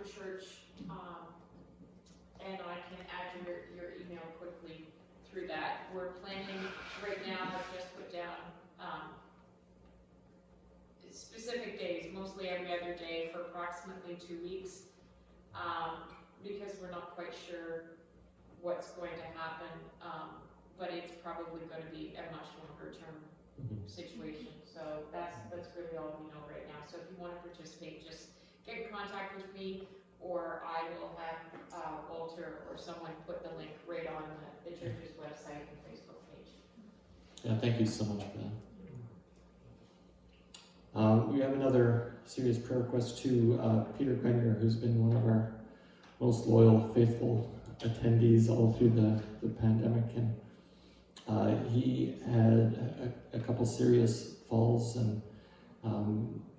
church, and I can add your email quickly through that. We're planning right now, I've just put down specific days, mostly every other day for approximately 2 weeks, because we're not quite sure what's going to happen, but it's probably going to be a much longer term situation. So that's really all we know right now. So if you want to participate, just get in contact with me, or I will have Walter or someone put the link right on the church's website and Facebook page. Yeah, thank you so much for that. We have another serious prayer request too. Peter Granger, who's been one of our most loyal, faithful attendees all through the pandemic, and he had a couple serious falls, and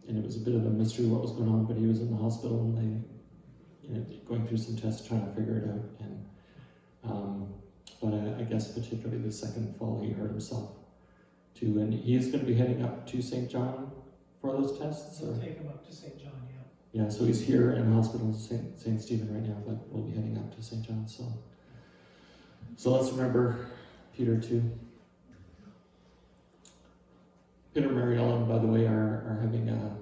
it was a bit of a mystery what was going on, but he was in the hospital and they going through some tests trying to figure it out, and but I guess particularly the second fall he hurt himself too, and he is going to be heading up to St. John for those tests. We'll take him up to St. John, yeah. Yeah, so he's here in the hospital in St. Stephen right now, but we'll be heading up to St. John. So let's remember Peter too. Peter and Mary Ellen, by the way, are having a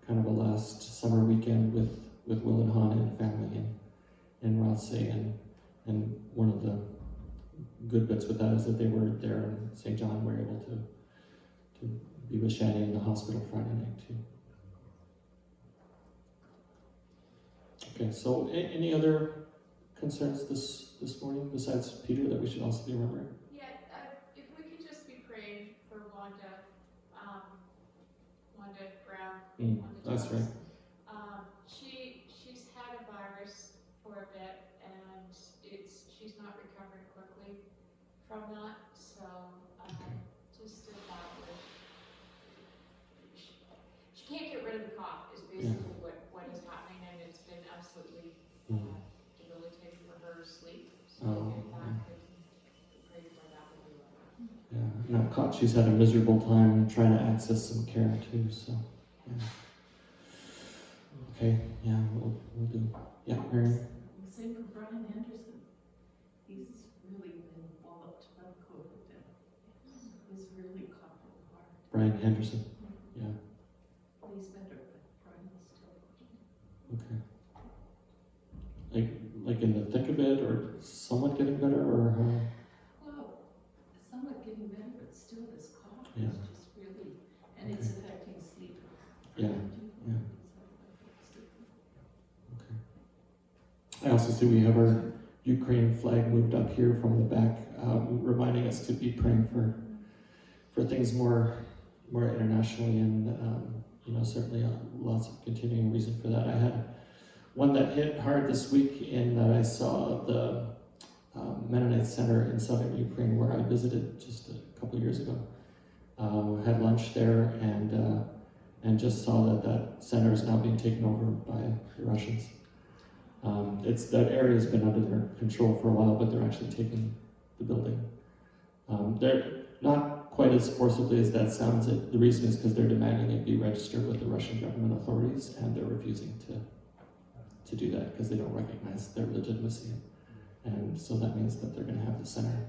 kind of a last summer weekend with Will and Hannah and family in Rothsay, and one of the good bits with that is that they were there in St. John, were able to be with Shani in the hospital Friday night too. Okay, so any other concerns this morning besides Peter that we should also be remembering? Yeah, if we could just be praying for Wanda Brown. Wanda That's Jones. right. She's had a virus for a bit, and she's not recovering quickly from that. So just a thought that she can't get rid of the cough is basically what is happening, and it's been absolutely debilitating for her sleep. So if that could pray for that would be well. Yeah, and I've caught she's had a miserable time trying to access some care too, so yeah. Okay, yeah, we'll do. Yeah, Mary? Same for Brian Henderson. He's really been walloped by COVID and he's really caught it hard. Brian Henderson? Yeah. He's better, but Brian is still. Okay. Like in the thick of it, or somewhat getting better, or how? Well, somewhat getting better, but still this cough Yeah. is just really, and it's affecting sleep. Yeah, yeah. I also see we have our Ukraine flag moved up here from the back, reminding us to be praying for things more internationally, and certainly lots of continuing reason for that. I had one that hit hard this week in that I saw the Mennonite Center in southern Ukraine, where I visited just a couple of years ago. Had lunch there, and just saw that center is now being taken over by the Russians. That area has been under their control for a while, but they're actually taking the building. They're not quite as forcibly as that sounds. The reason is because they're demanding it be registered with the Russian government authorities, and they're refusing to do that because they don't recognize their legitimacy. And so that means that they're going to have the center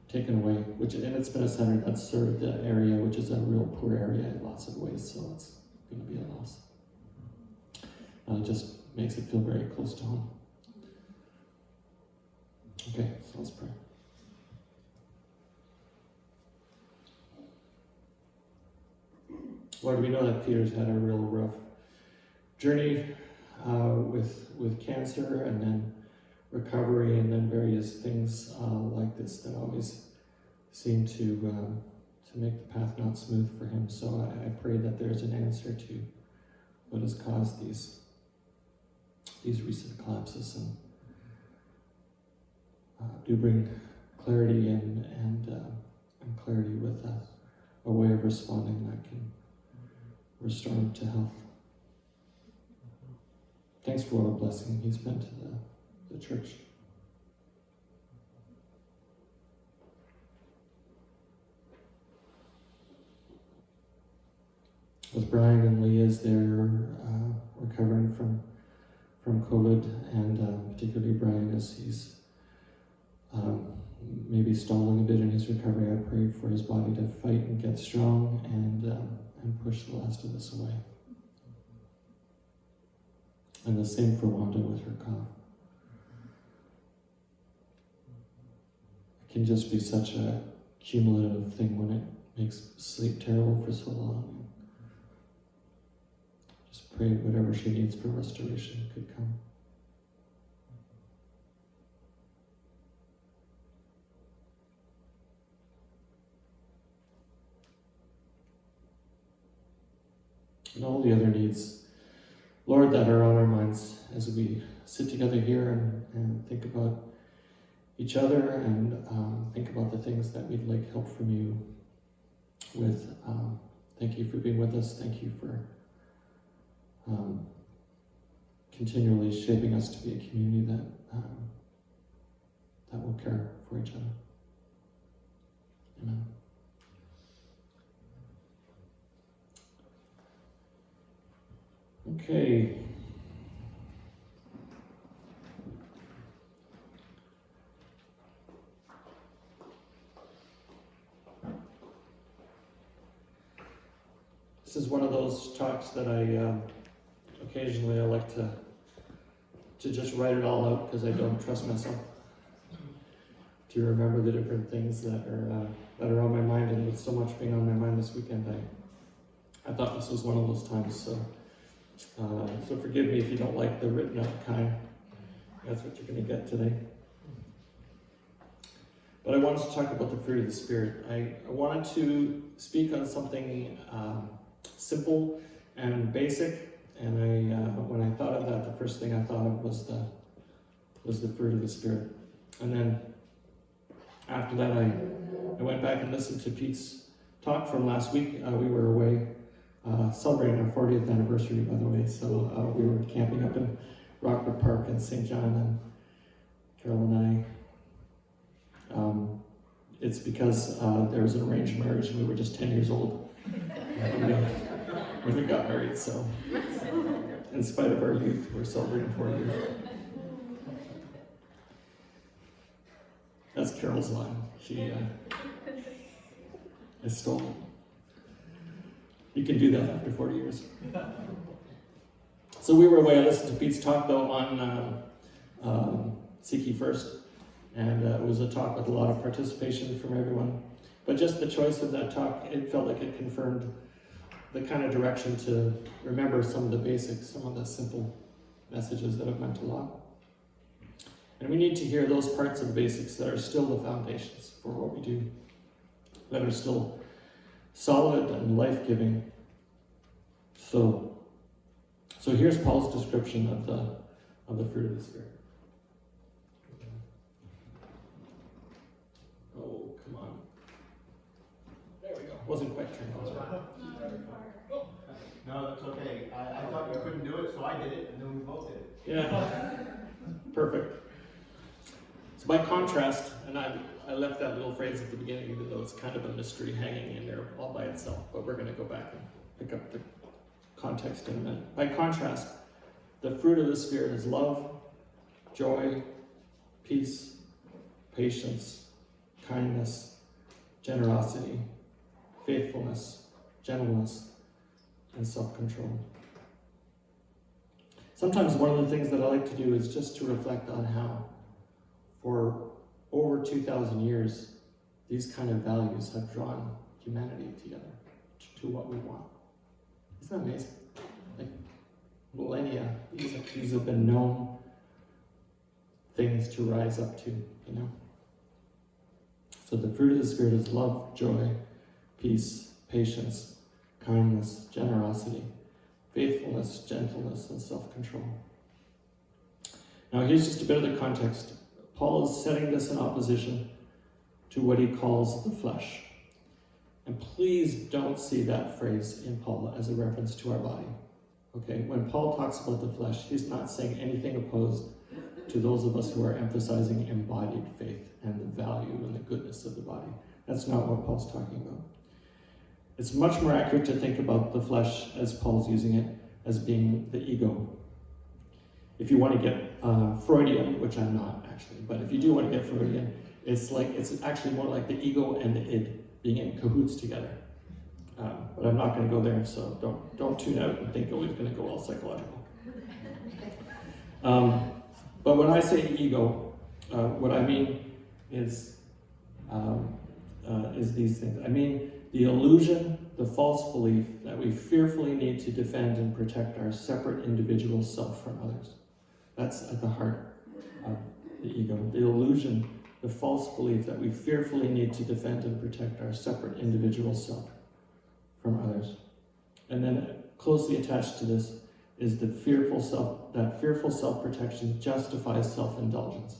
taken away, and it's been a center that's served the area, which is a real poor area in lots of ways, so it's going to be a loss. It just makes it feel very close to home. Okay, so let's pray. Lord, we know that Peter's had a real rough journey with cancer, and then recovery, and then various things like this that always seem to make the path not smooth for him. So I pray that there's an answer to what has caused these recent collapses, and do bring clarity and clarity with a way of responding that can restore him to health. Thanks for what a blessing he's been to the church. With Brian and Lee as they're recovering from COVID, and particularly Brian as he's maybe stalling a bit in his recovery. I pray for his body to fight and get strong and push the last of this away. And the same for Wanda with her cough. It can just be such a cumulative thing when it makes sleep terrible for so long. Just pray whatever she needs for restoration could come. And all the other needs, Lord, that are on our minds as we sit together here and think about each other and think about the things that we'd like help from you with. Thank you for being with us. Thank you for continually shaping us to be a community that will care for each other. Amen. Okay. This is one of those talks that occasionally I like to just write it all out because I don't trust myself to remember the different things that are on my mind, and with so much being on my mind this weekend, I thought this was one of those times. So forgive me if you don't like the written out kind. That's what you're going to get today. But I wanted to talk about the fruit of the Spirit. I wanted to speak on something simple and basic, and when I thought of that, the first thing I thought of was the fruit of the Spirit. And then after that, I went back and listened to Pete's talk from last week. We were away celebrating our 40th anniversary, by the way. So we were camping up in Rockwood Park in St. John, and Carol and I. It's because there was an arranged marriage, and we were just 10 years old when we got married. So, in spite of our youth, we're celebrating 40 years. That's Carol's line. She is stolen. You can do that after 40 years. So we were away. I listened to Pete's talk, though, on Seek Ye First. And it was a talk with a lot of participation from everyone. But just the choice of that talk, it felt like it confirmed the kind of direction to remember some of the basics, some of the simple messages that have meant a lot. And we need to hear those parts of the basics that are still the foundations for what we do, that are still solid and life-giving. So here's Paul's description of the fruit of the Spirit. Oh, come on. There we go. Wasn't quite turned on. No, that's okay. I thought you couldn't do it, so I did it, and then we both did it. Yeah. Perfect. So by contrast, and I left that little phrase at the beginning, even though it's kind of a mystery hanging in there all by itself, but we're going to go back and pick up the context in a minute. By contrast, the fruit of the Spirit is love, joy, peace, patience, kindness, generosity, faithfulness, gentleness, and self-control. Sometimes one of the things that I like to do is just to reflect on how, for over 2,000 years, these kind of values have drawn humanity together to what we want. Isn't that amazing? Like millennia, these have been known things to rise up to, you know? So the fruit of the Spirit is love, joy, peace, patience, kindness, generosity, faithfulness, gentleness, and self-control. Now here's just a bit of the context. Paul is setting this in opposition to what he calls the flesh. And please don't see that phrase in Paul as a reference to our body. Okay, when Paul talks about the flesh, he's not saying anything opposed to those of us who are emphasizing embodied faith and the value and the goodness of the body. That's not what Paul's talking about. It's much more accurate to think about the flesh, as Paul's using it, as being the ego. if you want to get Freudian, which I'm not actually, but if you do want to get Freudian, it's actually more like the ego and the id being in cahoots together. But I'm not going to go there, so don't tune out and think, oh, it's going to go all psychological. But when I say ego, what I mean is these things. I mean the illusion, the false belief that we fearfully need to defend and protect our separate individual self from others. That's at the heart of the ego. The illusion, the false belief that we fearfully need to defend and protect our separate individual self from others. And then closely attached to this is that fearful self-protection justifies self-indulgence.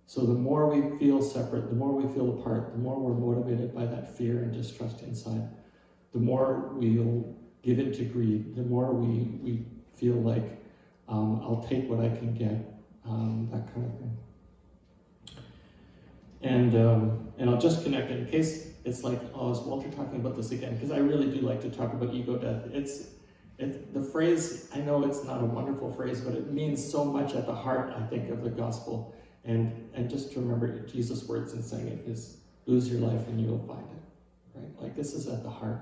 So the more we feel separate, the more we feel apart, the more we're motivated by that fear and distrust inside, the more we'll give in to greed, the more we feel like I'll take what I can get, that kind of thing. And I'll just connect it in case it's like, oh, is Walter talking about this again? Because I really do like to talk about ego death. The phrase, I know it's not a wonderful phrase, but it means so much at the heart, I think, of the gospel. And just to remember Jesus' words in saying it is, lose your life and you will find it, right? Like this is at the heart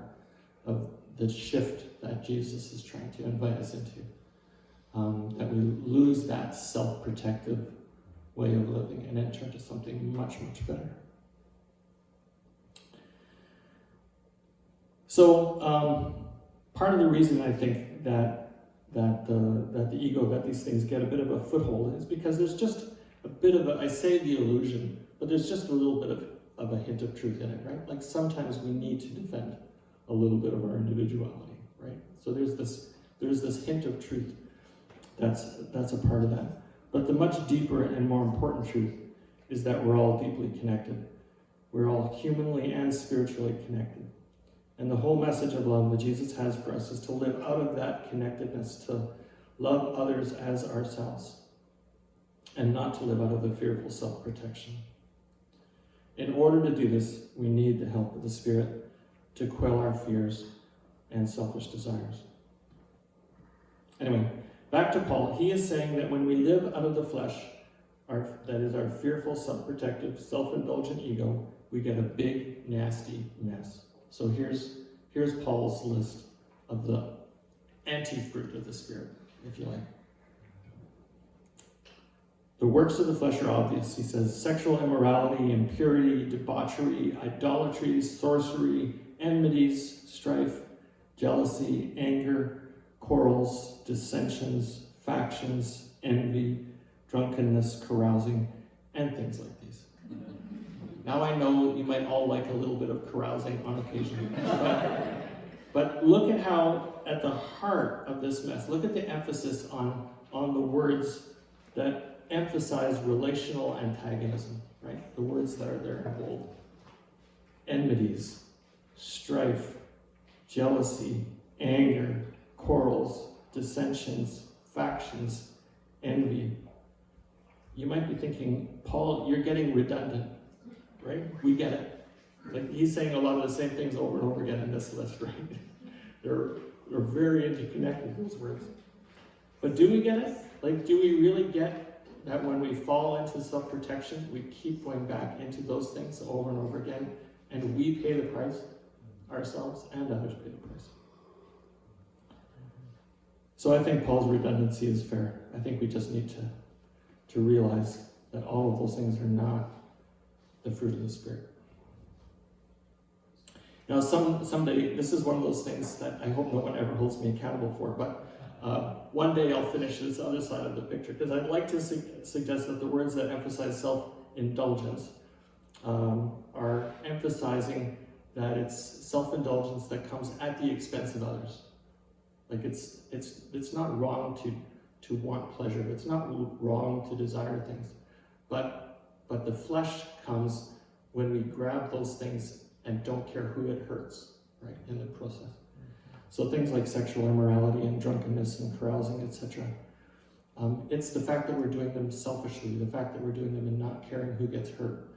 of the shift that Jesus is trying to invite us into. That we lose that self-protective way of living and enter into something much, much better. So, part of the reason I think that the ego, that these things get a bit of a foothold is because there's just a bit of I say the illusion, but there's just a little bit of a hint of truth in it, right? Like sometimes we need to defend a little bit of our individuality, right? So there's this hint of truth that's a part of that. But the much deeper and more important truth is that we're all deeply connected. We're all humanly and spiritually connected. And the whole message of love that Jesus has for us is to live out of that connectedness, to love others as ourselves, and not to live out of the fearful self-protection. In order to do this, we need the help of the Spirit to quell our fears and selfish desires. Anyway, back to Paul. He is saying that when we live out of the flesh, that is our fearful, self-protective, self-indulgent ego, we get a big, nasty mess. So here's Paul's list of the anti-fruit of the Spirit, if you like. The works of the flesh are obvious. He says sexual immorality, impurity, debauchery, idolatry, sorcery, enmities, strife, jealousy, anger, quarrels, dissensions, factions, envy, drunkenness, carousing, and things like these. Now I know you might all like a little bit of carousing on occasion, but look at how at the heart of this mess, look at the emphasis on the words that emphasize relational antagonism, right? The words that are there in bold. Enmities, strife, jealousy, anger, quarrels, dissensions, factions, envy. You might be thinking, Paul, you're getting redundant, right? We get it. Like he's saying a lot of the same things over and over again in this list, right? They're very interconnected, those words. But do we get it? Like, do we really get that when we fall into self-protection, we keep going back into those things over and over again, and we pay the price, ourselves and others pay the price? So I think Paul's redundancy is fair. I think we just need to realize that all of those things are not the fruit of the Spirit. Now, someday, this is one of those things that I hope no one ever holds me accountable for, but one day I'll finish this other side of the picture, because I'd like to suggest that the words that emphasize self-indulgence are emphasizing that it's self-indulgence that comes at the expense of others. Like it's not wrong to want pleasure. It's not wrong to desire things, but the flesh comes when we grab those things and don't care who it hurts, right, in the process. So things like sexual immorality and drunkenness and carousing, etc. It's the fact that we're doing them selfishly, the fact that we're doing them and not caring who gets hurt,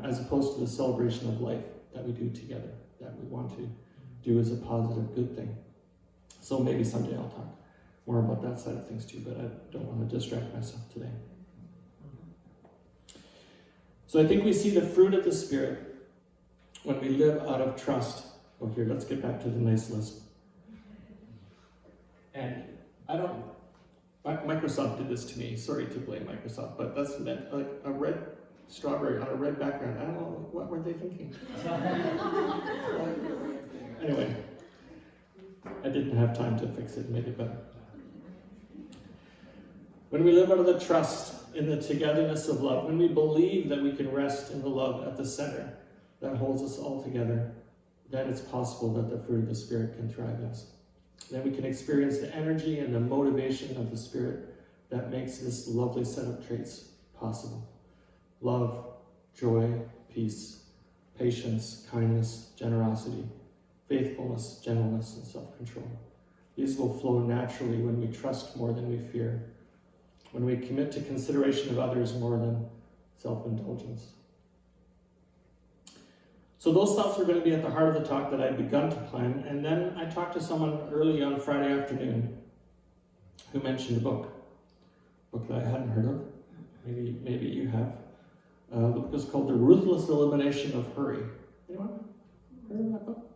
as opposed to the celebration of life that we do together, that we want to do as a positive, good thing. So maybe someday I'll talk more about that side of things too, but I don't want to distract myself today. So I think we see the fruit of the Spirit when we live out of trust. Oh, here, let's get back to the nice list. And Microsoft did this to me. Sorry to blame Microsoft, but that's meant like a red strawberry on a red background. I don't know, what were they thinking? Anyway, I didn't have time to fix it and make it better. When we live out of the trust in the togetherness of love, when we believe that we can rest in the love at the center that holds us all together, then it's possible that the fruit of the Spirit can thrive in us. Then we can experience the energy and the motivation of the Spirit that makes this lovely set of traits possible. Love, joy, peace, patience, kindness, generosity, faithfulness, gentleness, and self-control. These will flow naturally when we trust more than we fear, when we commit to consideration of others more than self-indulgence. So those thoughts were going to be at the heart of the talk that I'd begun to plan, and then I talked to someone early on Friday afternoon who mentioned a book that I hadn't heard of. Maybe you have. The book is called The Ruthless Elimination of Hurry. Anyone heard of that book?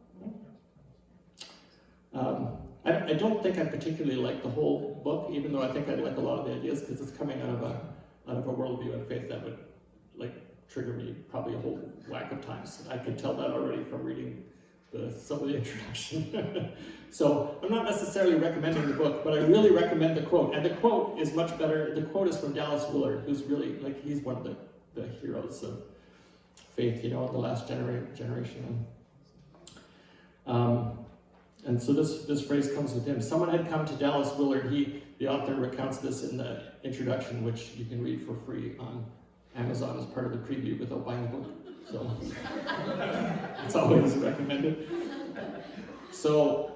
No? I don't think I particularly like the whole book, even though I think I'd like a lot of the ideas, because it's coming out of a worldview and faith that would trigger me probably a whole whack of times. I could tell that already from reading some of the introduction. So I'm not necessarily recommending the book, but I really recommend the quote. And the quote is much better. The quote is from Dallas Willard, who's really, he's one of the heroes of faith, in the last generation. And so this phrase comes with him. Someone had come to Dallas Willard. The author recounts this in the introduction, which you can read for free on Amazon as part of the preview without buying the book. So it's always recommended. So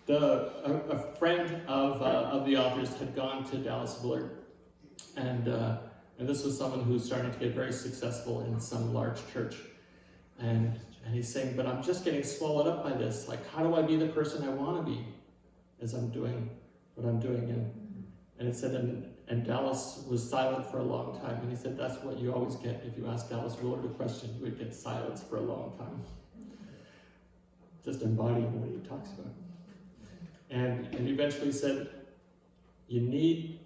a friend of the author's had gone to Dallas Willard, and this was someone who's starting to get very successful in some large church, and he's saying, but I'm just getting swallowed up by this. How do I be the person I want to be as I'm doing what I'm doing? And it said, and Dallas was silent for a long time. And he said, that's what you always get if you ask Dallas Willard a question. You would get silence for a long time. Just embodying what he talks about. And eventually said, you need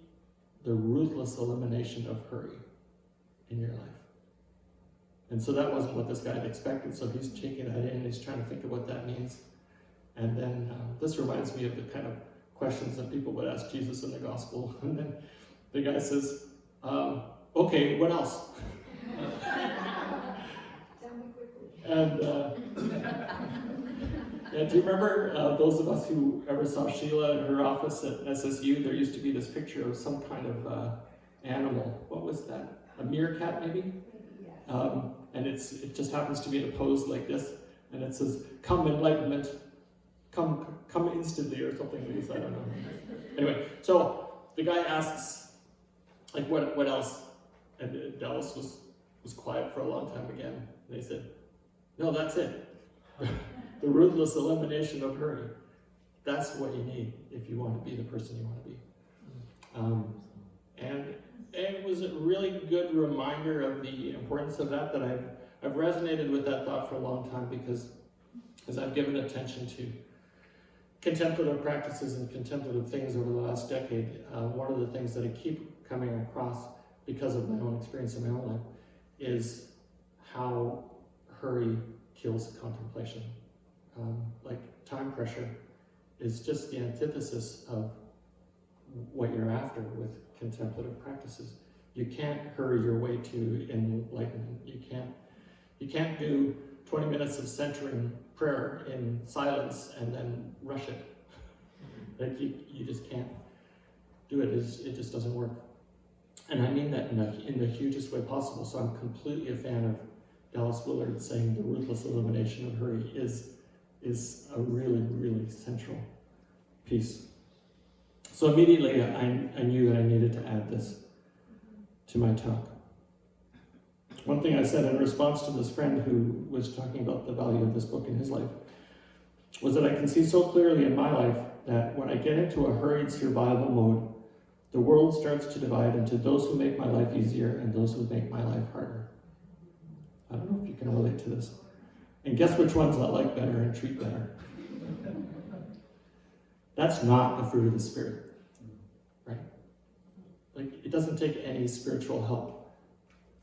the ruthless elimination of hurry in your life. And so that wasn't what this guy had expected, so he's taking that in, he's trying to think of what that means. And then this reminds me of the kind of questions that people would ask Jesus in the gospel. And then the guy says, okay, what else? And do you remember those of us who ever saw Sheila in her office at SSU? There used to be this picture of some kind of animal. What was that? A meerkat, maybe? And it just happens to be in a pose like this, and it says, "Come enlightenment, come instantly," or something like this. I don't know. Anyway, so the guy asks, what else? And Dallas was quiet for a long time again. And they said, "No, that's it. The ruthless elimination of hurry. That's what you need if you want to be the person you want to be." And it was a really good reminder of the importance of that I've resonated with that thought for a long time, because as I've given attention to contemplative practices and contemplative things over the last decade, one of the things that I keep coming across because of my own experience in my own life is how hurry kills contemplation. Time pressure is just the antithesis of what you're after with contemplative practices. You can't hurry your way to enlightenment. You can't do 20 minutes of centering prayer in silence and then rush it. You just can't do it. It just doesn't work. And I mean that in the hugest way possible. So I'm completely a fan of Dallas Willard saying the ruthless elimination of hurry is a really, really central piece. So immediately I knew that I needed to add this to my talk. One thing I said in response to this friend who was talking about the value of this book in his life was that I can see so clearly in my life that when I get into a hurried survival mode, the world starts to divide into those who make my life easier and those who make my life harder. I don't know if you can relate to this. And guess which ones I like better and treat better? That's not the fruit of the Spirit, right? Like, it doesn't take any spiritual help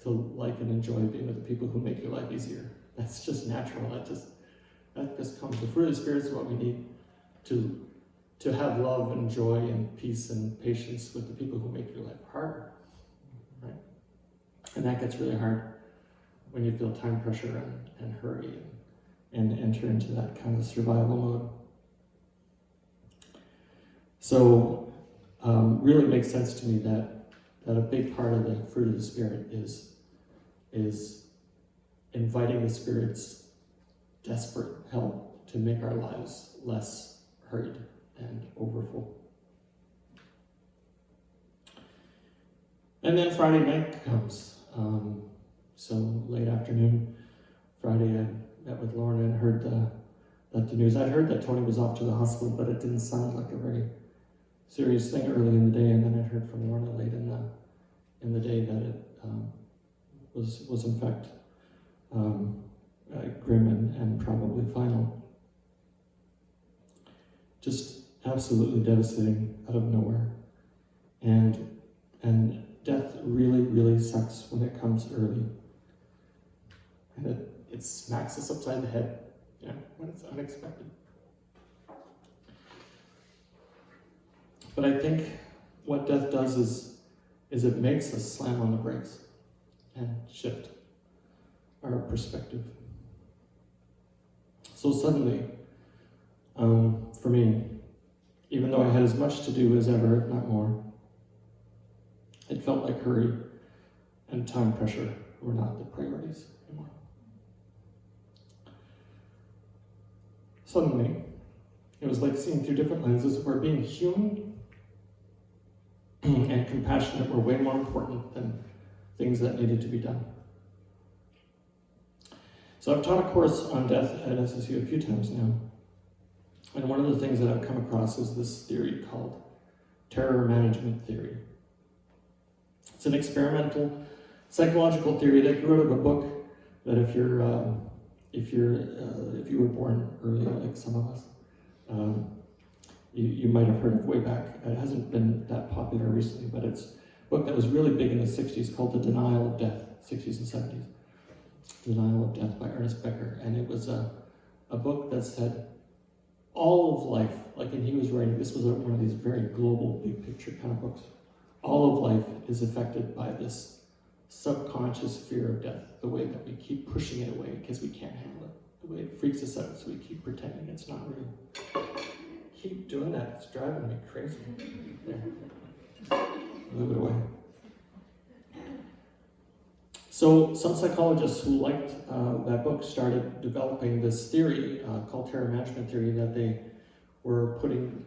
to like and enjoy being with the people who make your life easier. That's just natural. That just comes. The fruit of the Spirit is what we need to have love and joy and peace and patience with the people who make your life harder, right? And that gets really hard when you feel time pressure and hurry and enter into that kind of survival mode. So, really makes sense to me that a big part of the fruit of the Spirit is inviting the Spirit's desperate help to make our lives less hurried and overfull. And then Friday night comes. So late afternoon, Friday, I met with Lauren and heard the news. I'd heard that Tony was off to the hospital, but it didn't sound like a very serious thing early in the day. And then I heard from Lorna late in the day that it was in fact grim and probably final. Just absolutely devastating out of nowhere. And death really, really sucks when it comes early. And it smacks us upside the head, when it's unexpected. But I think what death does is it makes us slam on the brakes and shift our perspective. So suddenly, for me, even though I had as much to do as ever, if not more, it felt like hurry and time pressure were not the priorities anymore. Suddenly, it was like seeing through different lenses where being human and compassionate were way more important than things that needed to be done. So I've taught a course on death at SSU a few times now. And one of the things that I've come across is this theory called terror management theory. It's an experimental psychological theory that grew out of a book that if you were born early, like some of us, you might have heard of way back. It hasn't been that popular recently, but it's a book that was really big in the 60s called The Denial of Death, 60s and 70s. Denial of Death by Ernest Becker. And it was a book that said all of life, and he was writing, this was one of these very global, big picture kind of books. All of life is affected by this subconscious fear of death, the way that we keep pushing it away because we can't handle it, the way it freaks us out, so we keep pretending it's not real. Keep doing that, it's driving me crazy. There. Move it away. So some psychologists who liked that book started developing this theory called terror management theory that they were putting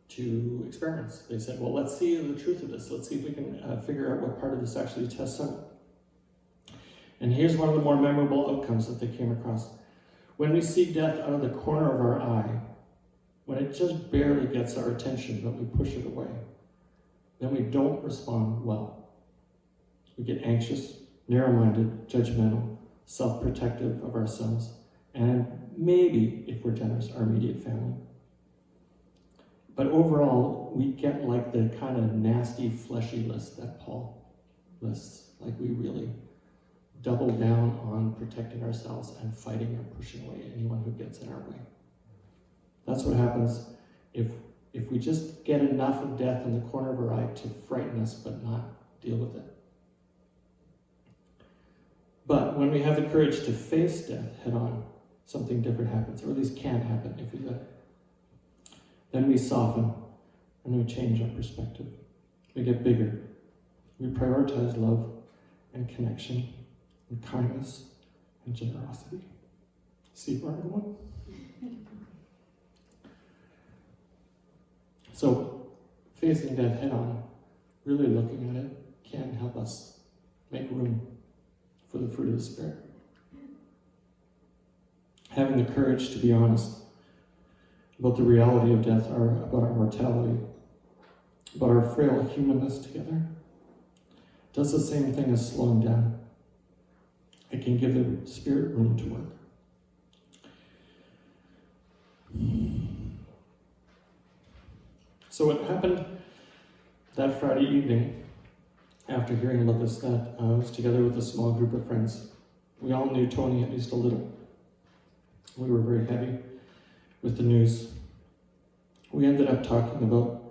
to experiments. They said, well, let's see the truth of this. Let's see if we can figure out what part of this actually tests out. And here's one of the more memorable outcomes that they came across. When we see death out of the corner of our eye, when it just barely gets our attention, but we push it away, then we don't respond well. We get anxious, narrow-minded, judgmental, self-protective of ourselves, and maybe, if we're generous, our immediate family. But overall, we get like the kind of nasty, fleshy list that Paul lists. Like we really double down on protecting ourselves and fighting or pushing away anyone who gets in our way. That's what happens if we just get enough of death in the corner of our eye to frighten us but not deal with it. But when we have the courage to face death head on, something different happens, or at least can happen if we let it. Then we soften and we change our perspective. We get bigger. We prioritize love and connection and kindness and generosity. See where I'm going? So, facing death head on, really looking at it, can help us make room for the fruit of the Spirit. Having the courage to be honest, about the reality of death, about our mortality, about our frail humanness together, does the same thing as slowing down. It can give the Spirit room to work. So what happened that Friday evening, after hearing about this, that I was together with a small group of friends. We all knew Tony at least a little. We were very heavy with the news. We ended up talking about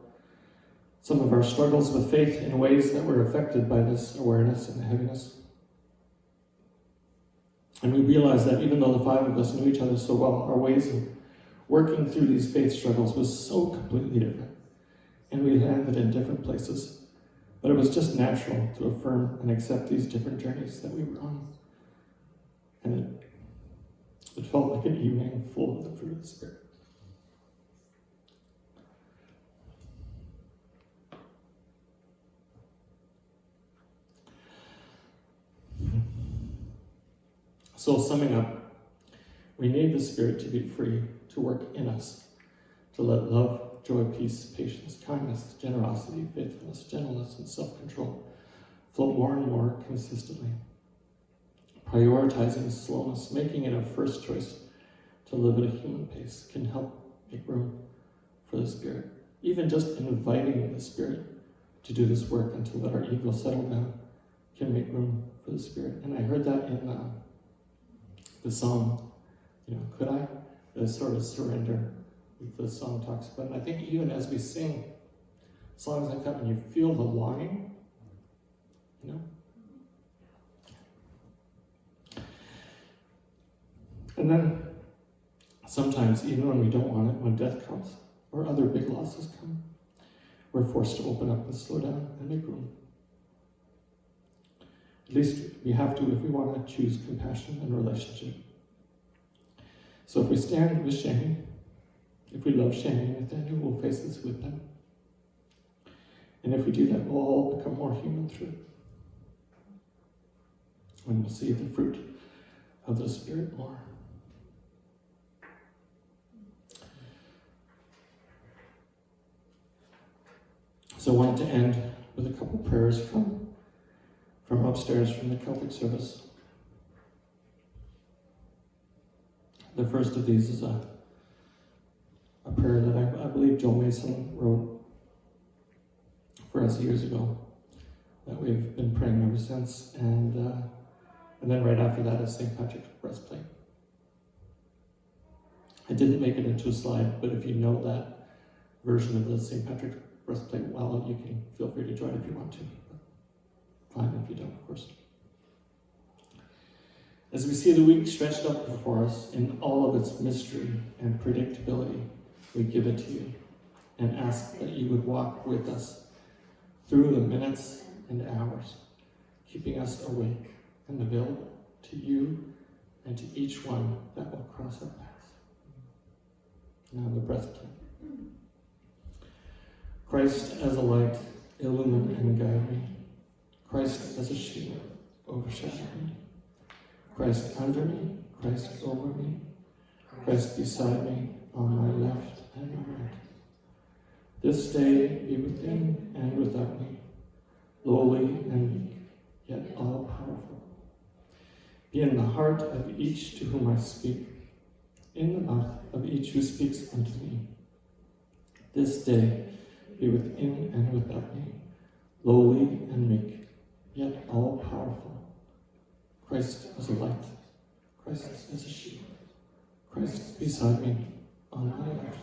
some of our struggles with faith in ways that were affected by this awareness and the heaviness. And we realized that even though the five of us knew each other so well, our ways of working through these faith struggles was so completely different. And we landed in different places. But it was just natural to affirm and accept these different journeys that we were on. And it felt like an evening full of the fruit of the Spirit. So summing up, we need the Spirit to be free to work in us, to let love, joy, peace, patience, kindness, generosity, faithfulness, gentleness, and self-control flow more and more consistently. Prioritizing slowness, making it a first choice to live at a human pace can help make room for the Spirit. Even just inviting the Spirit to do this work and to let our ego settle down can make room for the Spirit. And I heard that in the song, could I? The sort of surrender the song talks about. And I think even as we sing songs like that, when you feel the longing, And then sometimes, even when we don't want it, when death comes or other big losses come, we're forced to open up and slow down and make room. At least we have to if we want to choose compassion and relationship. So if we stand with shame, if we love shame, Nathaniel will face this with them. And if we do that, we'll all become more human through it. And we'll see the fruit of the Spirit more. So I wanted to end with a couple prayers from upstairs from the Celtic service. The first of these is a prayer that I believe Joe Mason wrote for us years ago, that we've been praying ever since, and then right after that is St. Patrick's breastplate. I didn't make it into a slide, but if you know that version of the St. Patrick's breastplate well, you can feel free to join if you want to. Fine if you don't, of course. As we see the week stretched up before us in all of its mystery and predictability, we give it to you and ask that you would walk with us through the minutes and hours, keeping us awake and available to you and to each one that will cross our paths. Now the breastplate. Christ as a light, illumine and guide me. Christ as a shield, overshadow me. Christ under me, Christ over me. Christ beside me, on my left and my right. This day be within and without me, lowly and meek, yet all powerful. Be in the heart of each to whom I speak, in the mouth of each who speaks unto me. This day be within and without me, lowly and meek, yet all powerful. Christ as a light, Christ as a shield, Christ beside me, on my left